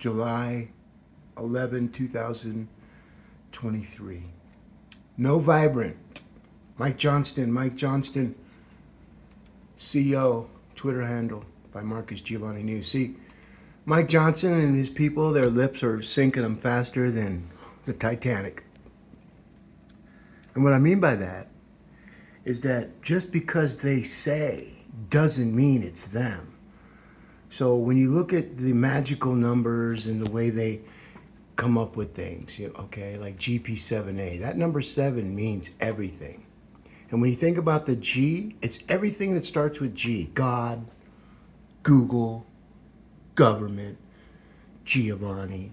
July 11, 2023. No vibrant. Mike Johnston, CEO, Twitter handle by Marcus Giovanni News. See, Mike Johnson and his people, their lips are sinking them faster than the Titanic. And what I mean by that is that just because they say doesn't mean it's them. So when you look at the magical numbers and the way they come up with things, okay, like GP7A, that number 7 means everything. And when you think about the G, it's everything that starts with G. God, Google, government, Giavanni,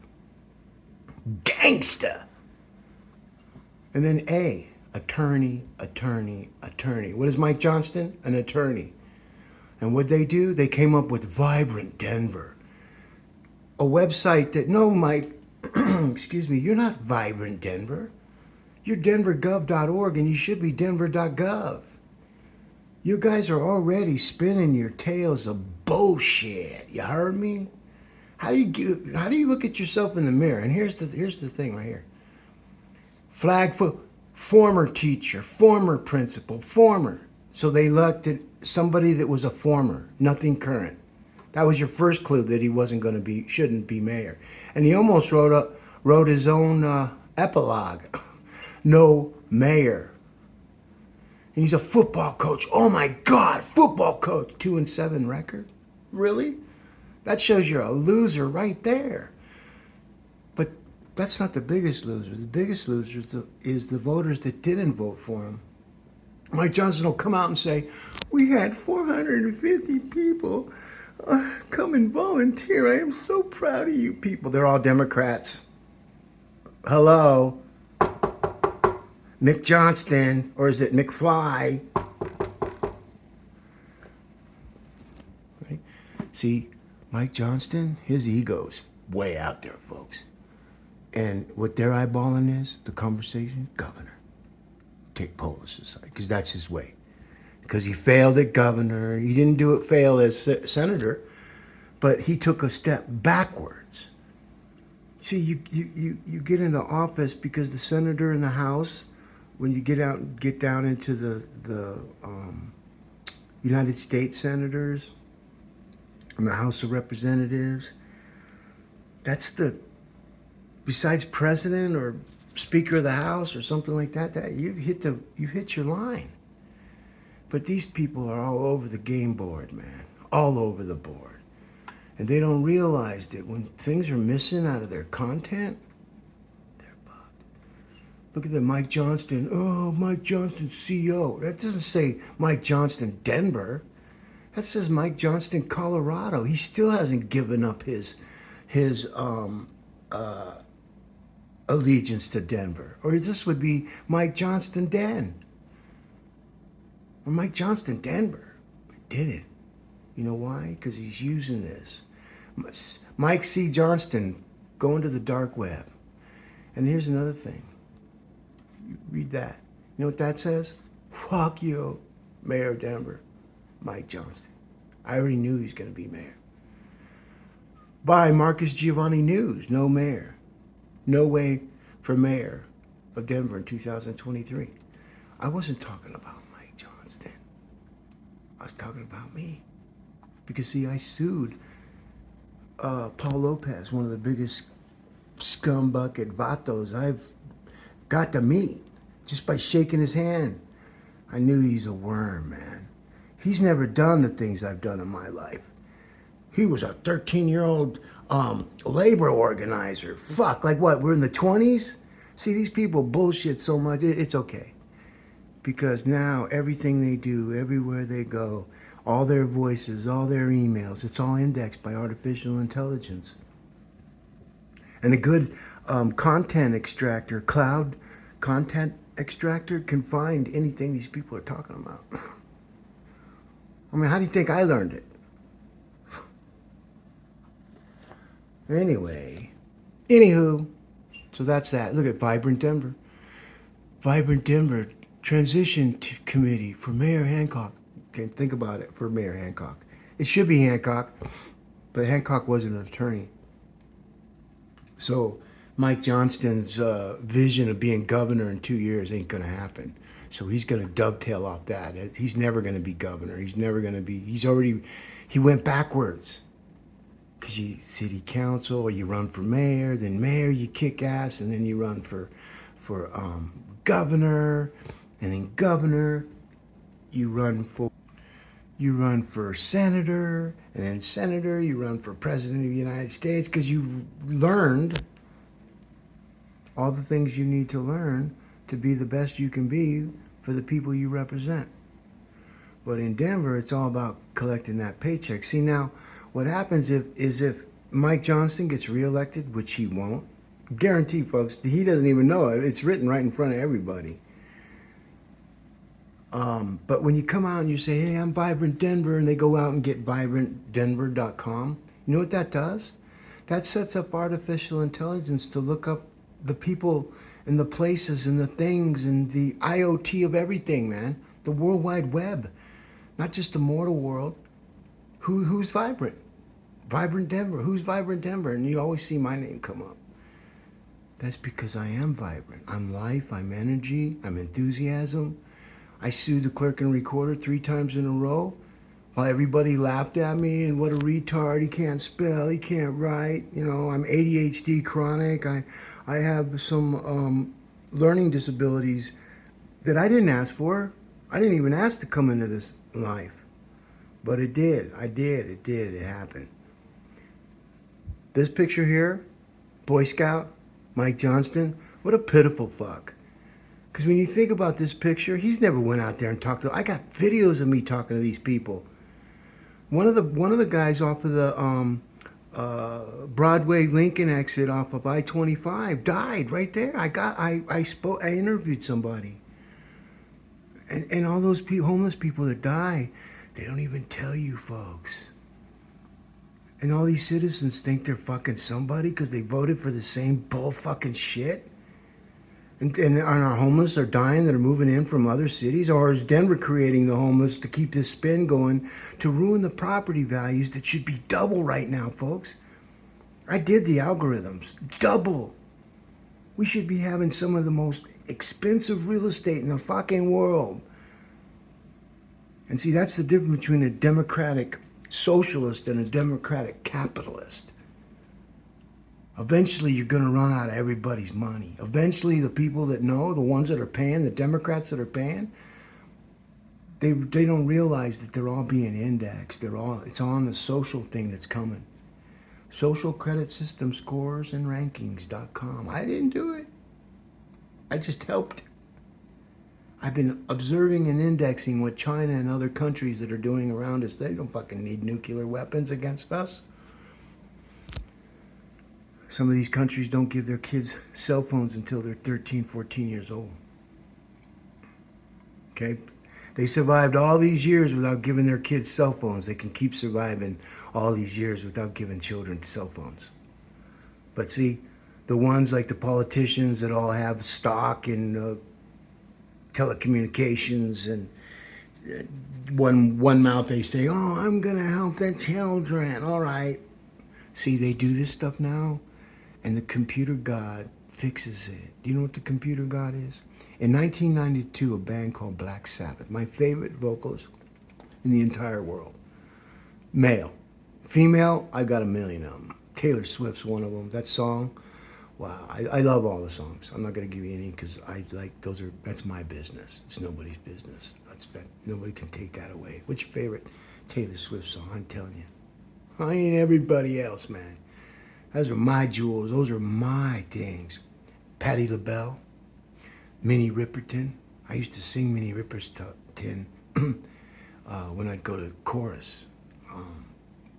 gangsta. And then A, attorney. What is Mike Johnston? An attorney. And what they do? They came up with Vibrant Denver. A website that, no, Mike, excuse me, you're not Vibrant Denver. You're denvergov.org and you should be denver.gov. You guys are already spinning your tails of bullshit. You heard me? How do you look at yourself in the mirror? And here's the thing right here. Flag for former teacher, former principal, former. So they elected somebody that was a former, nothing current. That was your first clue that he shouldn't be mayor. And he almost wrote his own epilogue. No mayor. And he's a football coach. Oh my God, football coach. 2-7 record. Really? That shows you're a loser right there. But that's not the biggest loser. The biggest loser is the voters that didn't vote for him. Mike Johnson will come out and say, we had 450 people come and volunteer. I am so proud of you people. They're all Democrats. Hello? Mick Johnston, or is it McFly? Right? See, Mike Johnston, his ego's way out there, folks. And what they're eyeballing is the conversation, governor. Take Polis aside, because that's his way. Because he failed at governor. He didn't fail as senator, but he took a step backwards. See, you get into office because the senator in the House, when you get down into the United States senators and the House of Representatives, that's besides president or Speaker of the House or something like that you've hit your line. But these people are all over the game board, man, all over the board, and they don't realize that when things are missing out of their content, they're fucked. Look at the Mike Johnston. Oh, Mike Johnston CEO. That doesn't say Mike Johnston Denver. That says Mike Johnston Colorado. He still hasn't given up his allegiance to Denver. Or this would be Mike Johnston Den. Or Mike Johnston Denver. But didn't. You know why? Because he's using this. Mike C. Johnston going to the dark web. And here's another thing. You read that. You know what that says? Fuck you, Mayor of Denver, Mike Johnston. I already knew he was going to be mayor. By Marcus Giovanni News, no mayor. No way for mayor of Denver in 2023. I wasn't talking about Mike Johnston. I was talking about me. Because, see, I sued Paul Lopez, one of the biggest scumbucket vatos I've got to meet, just by shaking his hand. I knew he's a worm, man. He's never done the things I've done in my life. He was a 13-year-old labor organizer. Fuck, like what, we're in the 20s? See, these people bullshit so much, it's okay. Because now everything they do, everywhere they go, all their voices, all their emails, it's all indexed by artificial intelligence. And a good content extractor, cloud content extractor, can find anything these people are talking about. I mean, how do you think I learned it? Anywho, so that's that. Look at Vibrant Denver. Vibrant Denver Transition Committee for Mayor Hancock. Okay, think about it, for Mayor Hancock. It should be Hancock, but Hancock wasn't an attorney. So Mike Johnston's vision of being governor in 2 years ain't going to happen. So he's going to dovetail off that. He's never going to be governor. He's never going to be. He went backwards. Because you city council, or you run for mayor, then mayor you kick ass, and then you run for governor, and then governor you run for senator, and then senator you run for president of the United States, because you've learned all the things you need to learn to be the best you can be for the people you represent. But in Denver, it's all about collecting that paycheck. See, now, what happens if Mike Johnston gets reelected, which he won't, guarantee, folks, he doesn't even know it. It's written right in front of everybody. But when you come out and you say, hey, I'm Vibrant Denver, and they go out and get vibrantdenver.com, you know what that does? That sets up artificial intelligence to look up the people and the places and the things and the IoT of everything, man. The World Wide Web, not just the mortal world. Who's vibrant? Vibrant Denver. Who's Vibrant Denver? And you always see my name come up. That's because I am vibrant. I'm life, I'm energy, I'm enthusiasm. I sued the clerk and recorder 3 times in a row while everybody laughed at me and what a retard, he can't spell, he can't write. You know, I'm ADHD chronic. I have some learning disabilities that I didn't ask for. I didn't even ask to come into this life. But it did. It happened. This picture here, Boy Scout, Mike Johnston, what a pitiful fuck. Because when you think about this picture, he's never went out there and talked to. I got videos of me talking to these people. One of the guys off of the Broadway Lincoln exit off of I-25 died right there. I interviewed somebody. And all those homeless people that die, they don't even tell you, folks. And all these citizens think they're fucking somebody because they voted for the same bull fucking shit. And our homeless are dying that are moving in from other cities? Or is Denver creating the homeless to keep this spin going to ruin the property values that should be double right now, folks? I did the algorithms. Double. We should be having some of the most expensive real estate in the fucking world. And see, that's the difference between a democratic socialist and a democratic capitalist. Eventually, you're going to run out of everybody's money. Eventually, the people that know, the ones that are paying, the Democrats that are paying, they don't realize that they're all being indexed. It's on the social thing that's coming. Social credit system scores and rankings.com. I didn't do it. I just helped. I've been observing and indexing what China and other countries that are doing around us. They don't fucking need nuclear weapons against us. Some of these countries don't give their kids cell phones until they're 13, 14 years old. Okay? They survived all these years without giving their kids cell phones. They can keep surviving all these years without giving children cell phones. But see, the ones like the politicians that all have stock in telecommunications and one mouth they say, oh, I'm going to help the children. All right. See, they do this stuff now, and the computer god fixes it. Do you know what the computer god is? In 1992, a band called Black Sabbath, my favorite vocalist in the entire world. Male. Female, I've got a million of them. Taylor Swift's one of them. That song, wow, I love all the songs. I'm not going to give you any because that's my business. It's nobody's business. Nobody can take that away. What's your favorite Taylor Swift song? I'm telling you. I ain't everybody else, man. Those are my jewels. Those are my things. Patti LaBelle, Minnie Riperton. I used to sing Minnie Riperton when I'd go to chorus.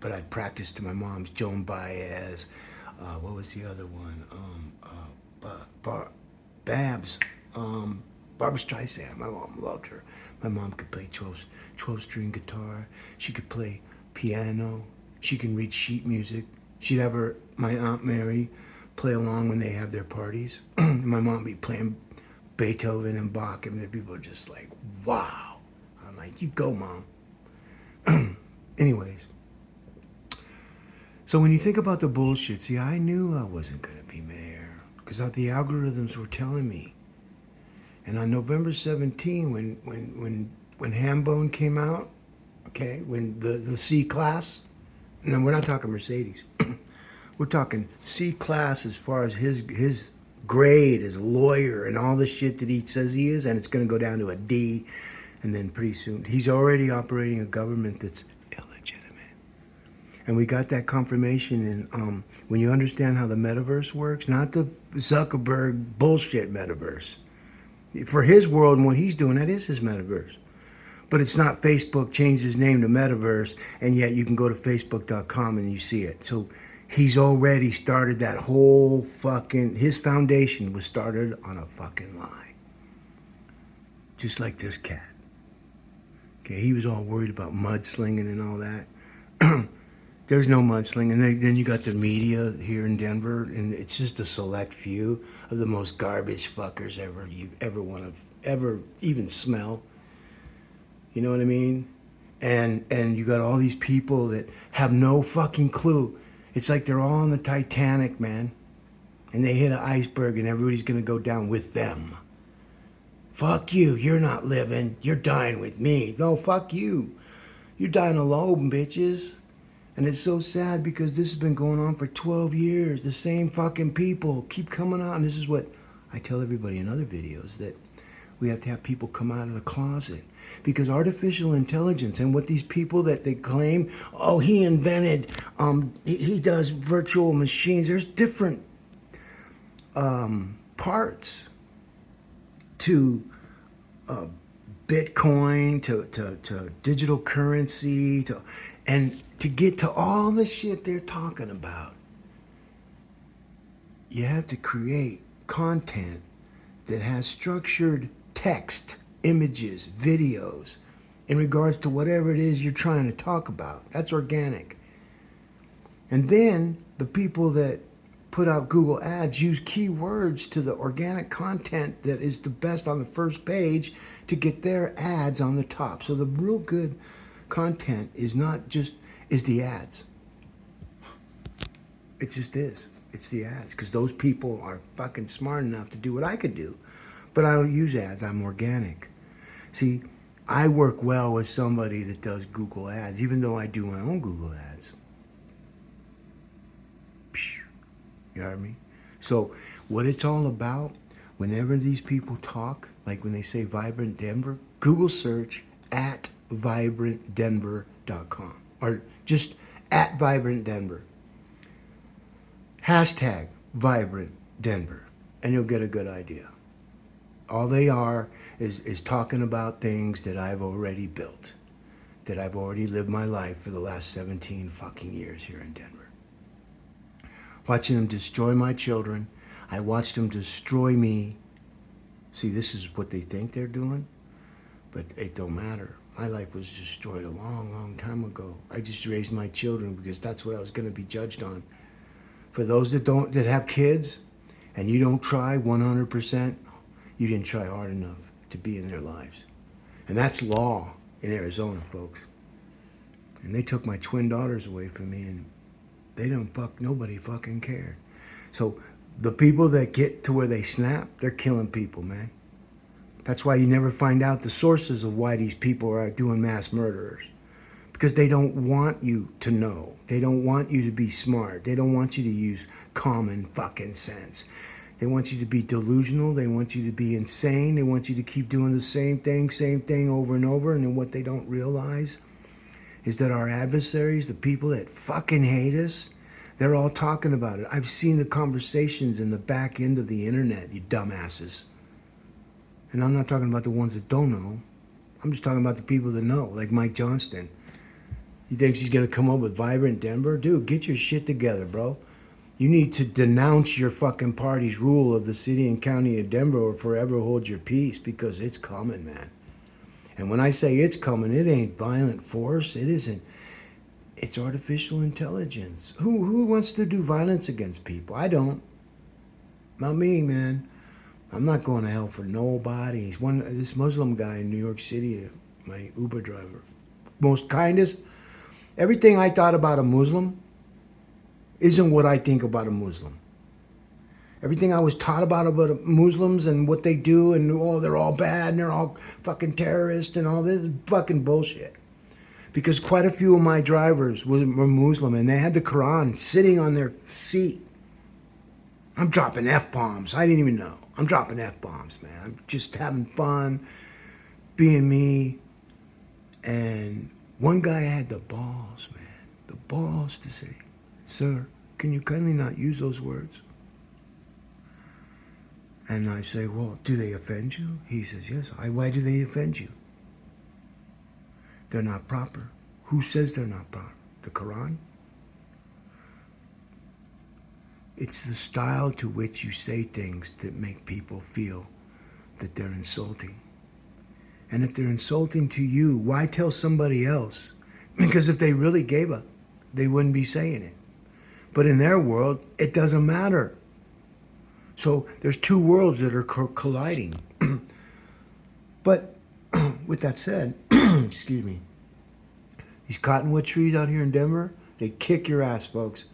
But I'd practice to my mom's Joan Baez. What was the other one? Babs. Barbra Streisand. My mom loved her. My mom could play 12-string guitar. She could play piano. She can read sheet music. She'd have my Aunt Mary play along when they have their parties. My mom would be playing Beethoven and Bach, and the people are just like, wow. I'm like, you go, Mom. Anyways. So when you think about the bullshit, see, I knew I wasn't going to be mayor because the algorithms were telling me. And on November 17, when Hambone came out, okay, when the C class, and we're not talking Mercedes, we're talking C class as far as his grade as a lawyer and all the shit that he says he is, and it's going to go down to a D, and then pretty soon he's already operating a government that's illegitimate. And we got that confirmation in when you understand how the metaverse works, not the Zuckerberg bullshit metaverse. For his world and what he's doing, that is his metaverse. But it's not Facebook changed his name to Metaverse, and yet you can go to Facebook.com and you see it. So he's already started that whole fucking, his foundation was started on a fucking lie. Just like this cat. Okay, he was all worried about mudslinging and all that. There's no mudslinging. And then you got the media here in Denver, and it's just a select few of the most garbage fuckers you ever want to ever even smell. You know what I mean? And you got all these people that have no fucking clue. It's like they're all on the Titanic, man. And they hit an iceberg and everybody's gonna go down with them. Fuck you, you're not living. You're dying with me. No, fuck you. You're dying alone, bitches. And it's so sad because this has been going on for 12 years. The same fucking people keep coming out. And this is what I tell everybody in other videos, that we have to have people come out of the closet. Because artificial intelligence and what these people that they claim, oh, he invented, he does virtual machines. There's different parts to Bitcoin, to digital currency, and to get to all the shit they're talking about, you have to create content that has structured text, images, videos, in regards to whatever it is you're trying to talk about. That's organic. And then the people that put out Google Ads use keywords to the organic content that is the best on the first page to get their ads on the top. So the real good content is not just, is the ads. It just is. It's the ads. Because those people are fucking smart enough to do what I could do. But I don't use ads. I'm organic. See, I work well with somebody that does Google Ads, even though I do my own Google Ads. You heard me? So what it's all about, whenever these people talk, like when they say Vibrant Denver, Google search at vibrantdenver.com or just at Vibrant Denver. Hashtag Vibrant Denver, and you'll get a good idea. All they are is talking about things that I've already built, that I've already lived my life for the last 17 fucking years here in Denver. Watching them destroy my children. I watched them destroy me. See, this is what they think they're doing, but it don't matter. My life was destroyed a long, long time ago. I just raised my children because that's what I was going to be judged on. For those that have kids, and you don't try 100%, you didn't try hard enough to be in their lives. And that's law in Arizona, folks. And they took my twin daughters away from me, and nobody fucking cared. So the people that get to where they snap, they're killing people, man. That's why you never find out the sources of why these people are doing mass murderers. Because they don't want you to know. They don't want you to be smart. They don't want you to use common fucking sense. They want you to be delusional. They want you to be insane. They want you to keep doing the same thing over and over. And then what they don't realize is that our adversaries, the people that fucking hate us, they're all talking about it. I've seen the conversations in the back end of the internet, you dumbasses. And I'm not talking about the ones that don't know. I'm just talking about the people that know, like Mike Johnston. He thinks he's going to come up with Vibrant Denver? Dude, get your shit together, bro. You need to denounce your fucking party's rule of the city and county of Denver or forever hold your peace, because it's coming, man. And when I say it's coming, it ain't violent force. It isn't. It's artificial intelligence. Who wants to do violence against people? I don't. Not me, man. I'm not going to hell for nobody. This Muslim guy in New York City, my Uber driver, most kindest. Everything I thought about a Muslim, isn't what I think about a Muslim. Everything I was taught about Muslims and what they do, and oh, they're all bad and they're all fucking terrorists and all this fucking bullshit. Because quite a few of my drivers were Muslim and they had the Quran sitting on their seat. I'm dropping F-bombs. I didn't even know. I'm dropping F-bombs, man. I'm just having fun, being me. And one guy had the balls, man. The balls to say, "Sir, can you kindly not use those words?" And I say, "Well, do they offend you?" He says, "Yes." Why do they offend you? They're not proper. Who says they're not proper? The Quran? It's the style to which you say things that make people feel that they're insulting. And if they're insulting to you, why tell somebody else? Because if they really gave up, they wouldn't be saying it. But in their world, it doesn't matter. So there's two worlds that are colliding. But with that said, excuse me, these cottonwood trees out here in Denver, they kick your ass, folks.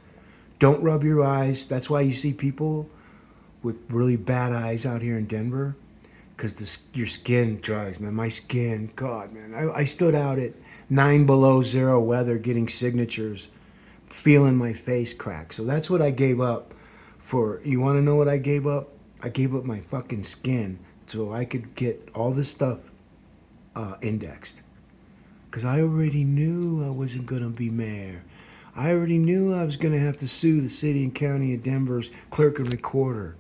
Don't rub your eyes. That's why you see people with really bad eyes out here in Denver, because your skin dries, man. My skin, God, man. I stood out at 9 below zero weather getting signatures, feeling my face crack. So that's what I gave up for. You want to know what I gave up? I gave up my fucking skin so I could get all this stuff indexed. Because I already knew I wasn't going to be mayor. I already knew I was going to have to sue the city and county of Denver's clerk and recorder.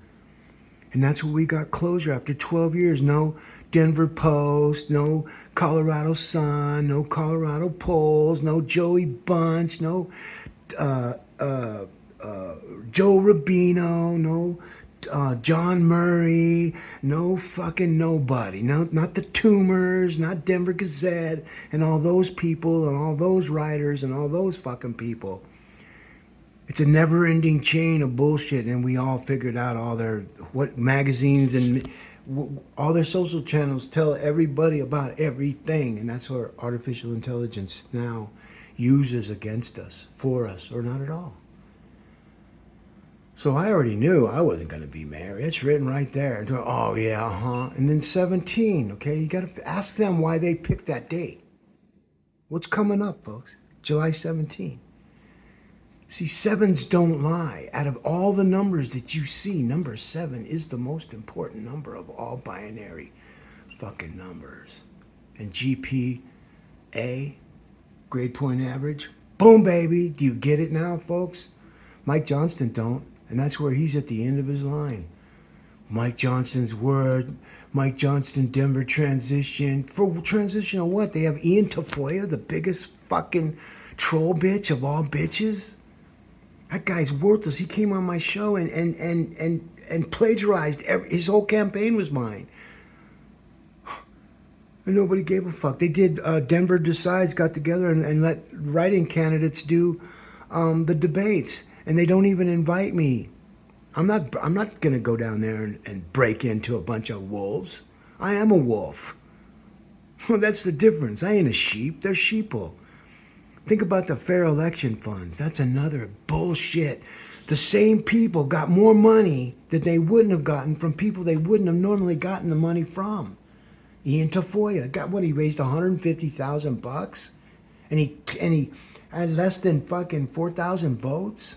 And that's what we got closure after 12 years. No Denver Post, no Colorado Sun, no Colorado Polls, no Joey Bunch, no Joe Rubino, no John Murray, no fucking nobody. No, not the Tumors, not Denver Gazette, and all those people and all those writers and all those fucking people. It's a never-ending chain of bullshit, and we all figured out all their what magazines and all their social channels tell everybody about everything, and that's what artificial intelligence now uses against us, for us, or not at all. So I already knew I wasn't going to be mayor. It's written right there. Oh yeah, And then 17. Okay, you got to ask them why they picked that date. What's coming up, folks? July 17. See, sevens don't lie. Out of all the numbers that you see, number 7 is the most important number of all binary fucking numbers. And GP7A, grade point average, boom, baby. Do you get it now, folks? Mike Johnston don't, and that's where he's at the end of his line. Mike Johnston's word, Mike Johnston, Denver transition. For transition of what? They have Ian Tafoya, the biggest fucking troll bitch of all bitches. That guy's worthless. He came on my show and plagiarized. His whole campaign was mine. And nobody gave a fuck. They did, Denver Decides got together and let write-in candidates do the debates. And they don't even invite me. I'm not going to go down there and break into a bunch of wolves. I am a wolf. Well, that's the difference. I ain't a sheep. They're sheeple. Think about the fair election funds. That's another bullshit. The same people got more money that they wouldn't have gotten from people they wouldn't have normally gotten the money from. Ian Tafoya got what? He raised $150,000, and he had less than fucking 4,000 votes.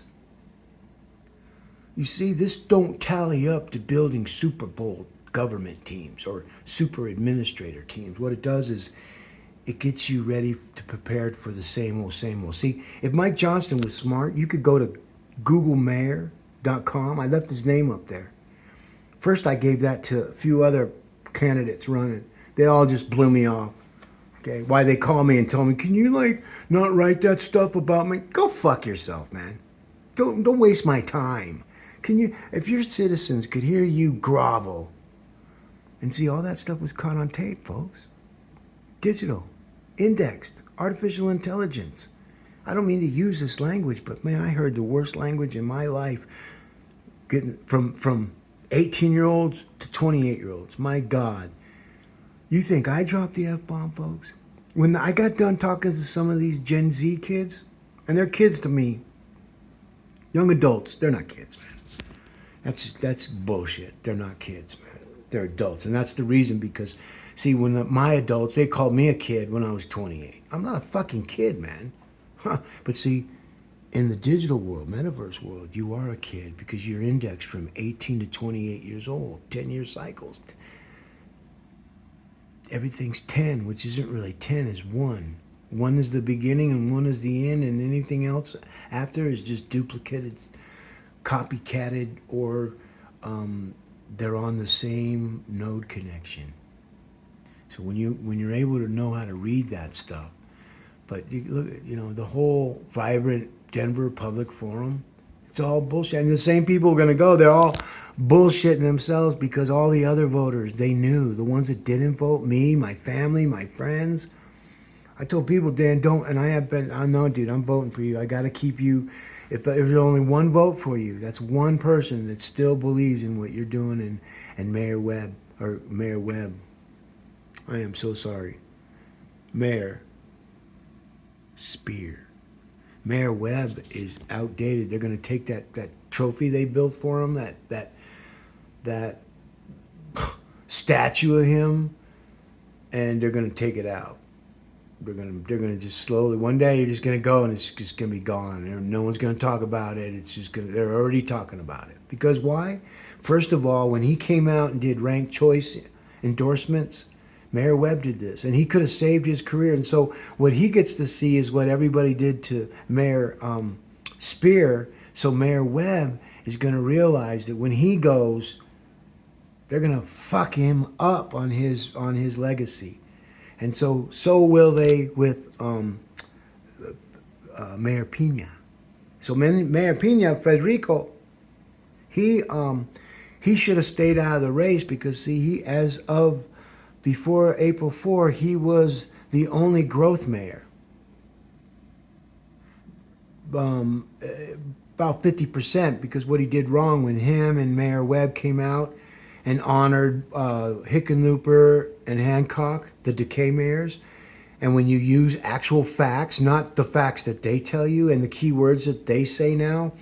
You see, this don't tally up to building Super Bowl government teams or super administrator teams. What it does is it gets you ready to prepared for the same old, same old. See, if Mike Johnston was smart, you could go to googlemayor.com. I left his name up there. First, I gave that to a few other candidates running. They all just blew me off. Okay, why they call me and tell me, can you like not write that stuff about me? Go fuck yourself, man. Don't waste my time. Can you, if your citizens could hear you grovel and see all that stuff was caught on tape, folks. Digital, indexed, artificial intelligence. I don't mean to use this language, but man, I heard the worst language in my life getting from 18-year-olds to 28-year-olds. My God. You think I dropped the F-bomb, folks? When I got done talking to some of these Gen Z kids, and they're kids to me, Young adults, they're not kids, man. That's bullshit. They're not kids, man. They're adults, and that's the reason. Because, see, when my adults, they called me a kid when I was 28. I'm not a fucking kid, man. Huh. But see, in the digital world, metaverse world, you are a kid because you're indexed from 18 to 28 years old, 10-year cycles. Everything's 10, which isn't really 10, is 1. 1 is the beginning and 1 is the end, and anything else after is just duplicated, copycatted, or they're on the same node connection. So when you're able to know how to read that stuff, but you look at, the whole vibrant Denver public forum, it's all bullshit. And the same people are going to go, they're all bullshitting themselves because all the other voters, they knew. The ones that didn't vote, me, my family, my friends. I told people, Dan, don't, and I know, dude, I'm voting for you. I got to keep you. If there's only one vote for you, that's one person that still believes in what you're doing, and Mayor Webb, I am so sorry. Mayor Speer. Mayor Webb is outdated. They're going to take that trophy they built for him, that statue of him, and they're going to take it out. They're gonna just slowly. One day you're just gonna go and it's just gonna be gone. And no one's gonna talk about it. It's just gonna. They're already talking about it because why? First of all, when he came out and did ranked choice endorsements, Mayor Webb did this, and he could have saved his career. And so what he gets to see is what everybody did to Mayor Speer. So Mayor Webb is gonna realize that when he goes, they're gonna fuck him up on his legacy. And so will they with Mayor Pena. So Mayor Pena, Federico, he should have stayed out of the race because, see, he, as of before April 4, he was the only growth mayor. About 50%, because what he did wrong when him and Mayor Webb came out and honored Hickenlooper and Hancock, the decay mayors. And when you use actual facts, not the facts that they tell you, and the keywords that they say now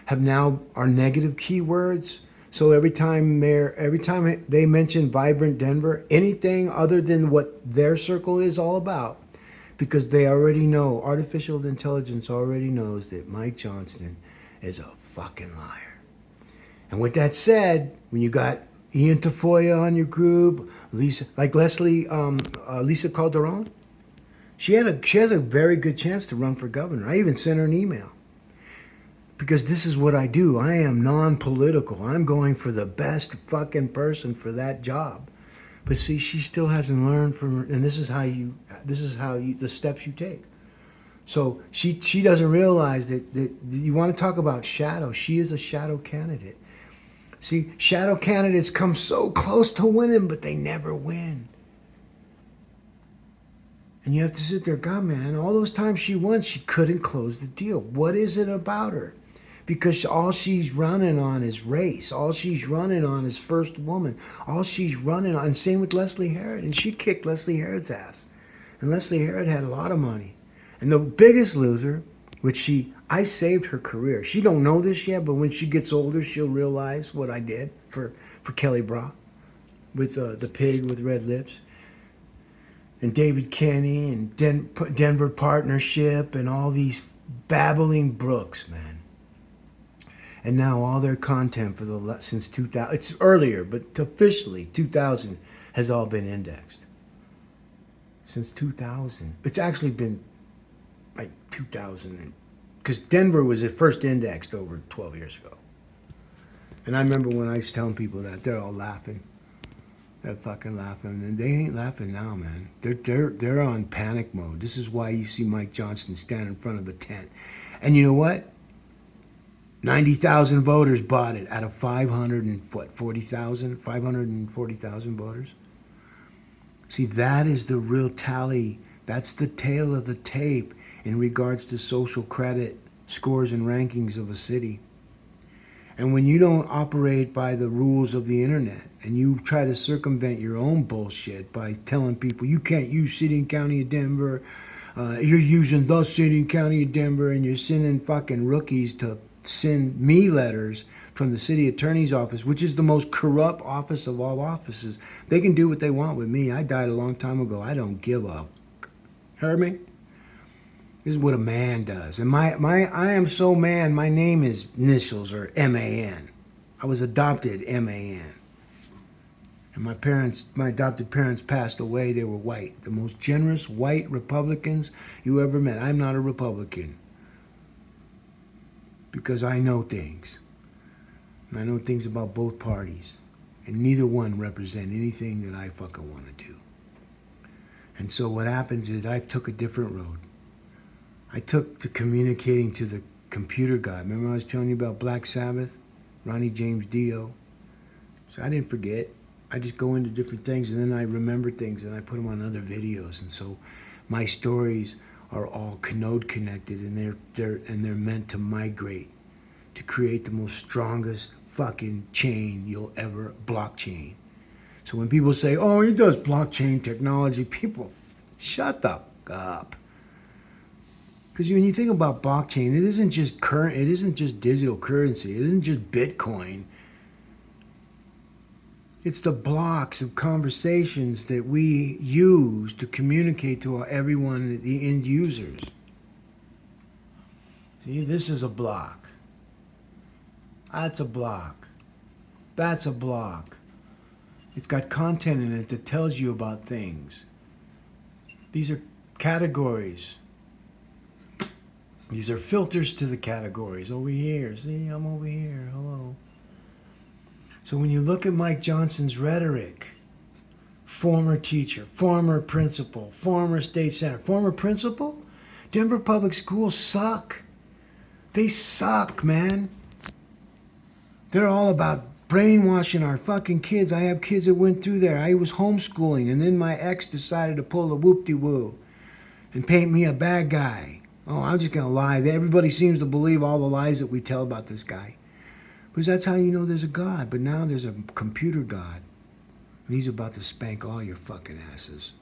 are negative keywords. So every time they mention vibrant Denver, anything other than what their circle is all about, because they already know, artificial intelligence already knows that Mike Johnston is a fucking liar. And with that said, when you got Ian Tafoya on your group, Lisa Calderon, she has a very good chance to run for governor. I even sent her an email because this is what I do. I am non-political. I'm going for the best fucking person for that job. But see, she still hasn't learned from her, and this is how the steps you take. So she doesn't realize that you want to talk about shadow. She is a shadow candidate. See, shadow candidates come so close to winning, but they never win. And you have to sit there, God, man, all those times she won, she couldn't close the deal. What is it about her? Because all she's running on is race. All she's running on is first woman. All she's running on, and same with Leslie Herod. And she kicked Leslie Herod's ass. And Leslie Herod had a lot of money. And the biggest loser, which I saved her career. She don't know this yet, but when she gets older, she'll realize what I did for Kelly Bra with the pig with red lips. And David Kenny and Denver Partnership and all these babbling brooks, man. And now all their content since 2000, it's earlier, but officially 2000 has all been indexed. Since 2000. It's actually been like 2000, because Denver was at first indexed over 12 years ago. And I remember when I was telling people that, they're all laughing. They're fucking laughing, and they ain't laughing now, man. They're on panic mode. This is why you see Mike Johnston stand in front of a tent. And you know what? 90,000 voters bought it out of 540,000 voters. See, that is the real tally. That's the tail of the tape in regards to social credit scores and rankings of a city. And when you don't operate by the rules of the internet and you try to circumvent your own bullshit by telling people you can't use city and county of Denver You're using the city and county of Denver, and you're sending fucking rookies to send me letters from the city attorney's office, which is the most corrupt office of all offices. They can do what they want with me. I died a long time ago. I don't give a. Heard me? This is what a man does. And I am so man, my name is initials or MAN. I was adopted MAN. And my adopted parents passed away. They were white. The most generous white Republicans you ever met. I'm not a Republican. Because I know things. And I know things about both parties. And neither one represent anything that I fucking want to do. And so what happens is I took a different road. I took to communicating to the computer guy. Remember I was telling you about Black Sabbath? Ronnie James Dio. So I didn't forget. I just go into different things and then I remember things and I put them on other videos. And so my stories are all node connected and they're meant to migrate to create the most strongest fucking chain you'll ever blockchain. So when people say, "Oh, he does blockchain technology," people shut the fuck up. Because when you think about blockchain, it isn't just it isn't just digital currency, it isn't just Bitcoin. It's the blocks of conversations that we use to communicate to everyone, the end users. See, this is a block. That's a block. That's a block. It's got content in it that tells you about things. These are categories. These are filters to the categories. Over here. See, I'm over here. Hello. So when you look at Mike Johnston's rhetoric, former teacher, former principal, former state senator, former principal, Denver public schools suck. They suck, man. They're all about brainwashing our fucking kids. I have kids that went through there. I was homeschooling, and then my ex decided to pull a whoop-de-woo and paint me a bad guy. Oh, I'm just going to lie. Everybody seems to believe all the lies that we tell about this guy. Because that's how you know there's a God. But now there's a computer God. And he's about to spank all your fucking asses.